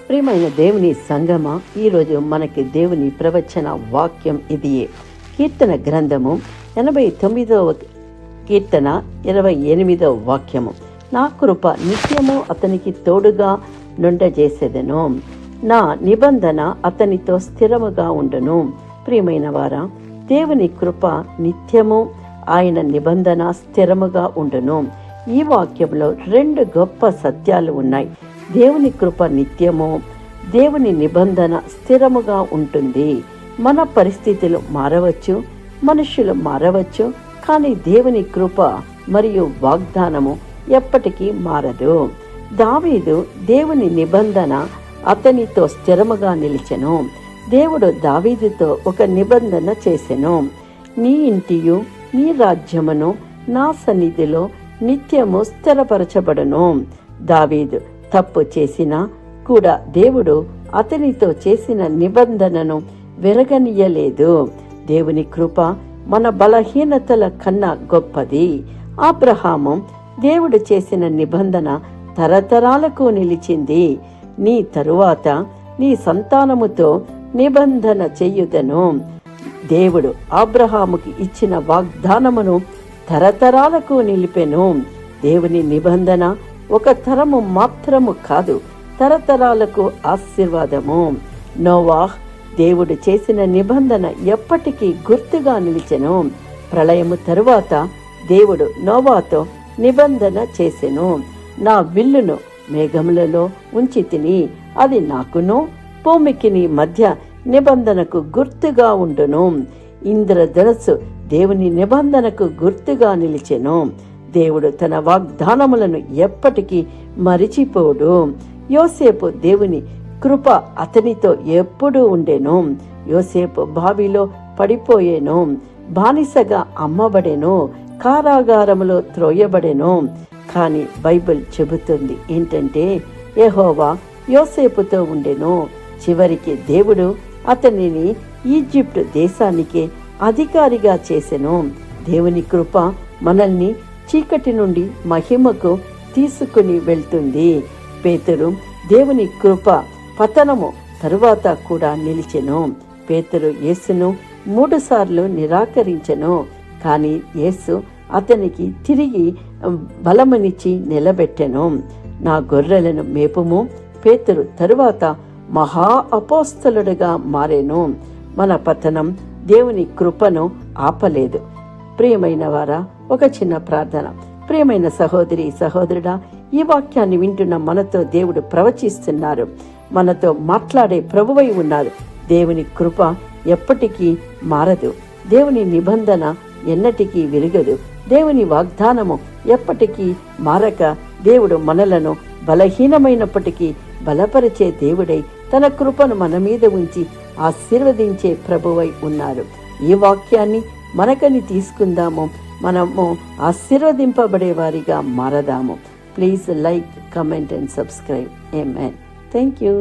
ప్రియమైన దేవుని సంగమ, ఈరోజు మనకి దేవుని ప్రవచన వాక్యం ఇదియే. కీర్తన గ్రంథము 89వ కీర్తన 28వ వాక్యము. నా కృప నిత్యము అతనికి తోడుగా నుండజేసేదను, నా నిబంధన అతనితో స్థిరముగా ఉండును. ప్రియమైన వారా, దేవుని కృప నిత్యము, ఆయన నిబంధన స్థిరముగా ఉండును. ఈ వాక్యంలో రెండు గొప్ప సత్యాలు ఉన్నాయి. దేవుని కృప నిత్యము, దేవుని నిబంధన స్థిరముగా ఉంటుంది. మన పరిస్థితులు మారవచ్చు, మనుషులు మారవచ్చు, కానీ దేవుని కృప మరియు వాగ్దానము ఎప్పటికీ మారదు. దావీదు దేవుని నిబంధన అతనితో స్థిరముగా నిలిచెను. దేవుడు దావీదుతో ఒక నిబంధన చేసెను. నీ ఇంటియు నీ రాజ్యమును నా సన్నిధిలో నిత్యము స్థిరపరచబడును. దావీదు తప్పు చేసినా కూడా దేవుడు అతనితో చేసిన నిబంధనను విరగనీయలేదు. దేవుని కృప మన బలహీనతల కన్నా గొప్పది. అబ్రహాము దేవుడు చేసిన నిబంధన తరతరాలకు నిలిచింది. నీ తరువాత నీ సంతానముతో నిబంధన చెయ్యుదను. దేవుడు అబ్రహాముకి ఇచ్చిన వాగ్దానమును తరతరాలకు నిలిపెను. దేవుని నిబంధన ఒక తరము మాత్రము కాదు, తరతరాలకు ఆశీర్వాదము. నోవాహ్ దేవుడు చేసిన నిబంధన ఎప్పటికీ గుర్తుగా నిలిచెను. ప్రళయము తరువాత దేవుడు నోవాతో నిబంధన చేసెను. నా విల్లును మేఘములలో ఉంచి తిని, అది నాకును భూమికిని మధ్య నిబంధనకు గుర్తుగా ఉండును. ఇంద్రధనస్సు దేవుని నిబంధనకు గుర్తుగా నిలిచెను. దేవుడు తన వాగ్దానములను ఎప్పటికీ మరిచిపోడు. యోసేపు దేవుని కృప అతనితో ఎప్పుడూ ఉండెను. యోసేపు బావిలో పడిపోయేను, బానిసగా అమ్మబడెను, కారాగారములో త్రోయబడెను. కానీ బైబిల్ చెబుతుంది ఏంటంటే, యెహోవా యోసేపుతో ఉండెను. చివరికి దేవుడు అతనిని ఈజిప్ట్ దేశానికి అధికారిగా చేసెను. దేవుని కృప మనల్ని చీకటి నుండి మహిమకు తీసుకుని వెళ్తుంది. పేతురు దేవుని కృప పతనము తరువాత కూడా నిలిచెను. పేతురు యేసును 3 సార్లు నిరాకరించెను, కానీ యేసు అతనికి తిరిగి బలమునిచ్చి నిలబెట్టెను. నా గొర్రెలను మేపుము. పేతురు తరువాత మహా అపోస్తలుడుగా మారెను. మన పతనం దేవుని కృపను ఆపలేదు. ప్రియమైన వారా, ఒక చిన్న ప్రార్థన. ప్రియమైన సహోదరి సహోదరుడా, ఈ వాక్యాన్ని వింటున్న మనతో దేవుడు ప్రవచిస్తున్నారు. మనతో మాట్లాడే ప్రభువై ఉన్నారు. దేవుని కృప ఎప్పటికీ మారదు. దేవుని నిబంధన ఎన్నటికీ విరగదు. దేవుని వాగ్దానము ఎప్పటికీ మారక, దేవుడు మనలను బలహీనమైనప్పటికీ బలపరిచే దేవుడై తన కృపను మన మీద ఉంచి ఆశీర్వదించే ప్రభువై ఉన్నారు. ఈ వాక్యాన్ని మనకని తీసుకుందాము. మనము ఆశీర్వదింపబడే వారిగా మారదాము. Please like, comment and subscribe. Amen. Thank you.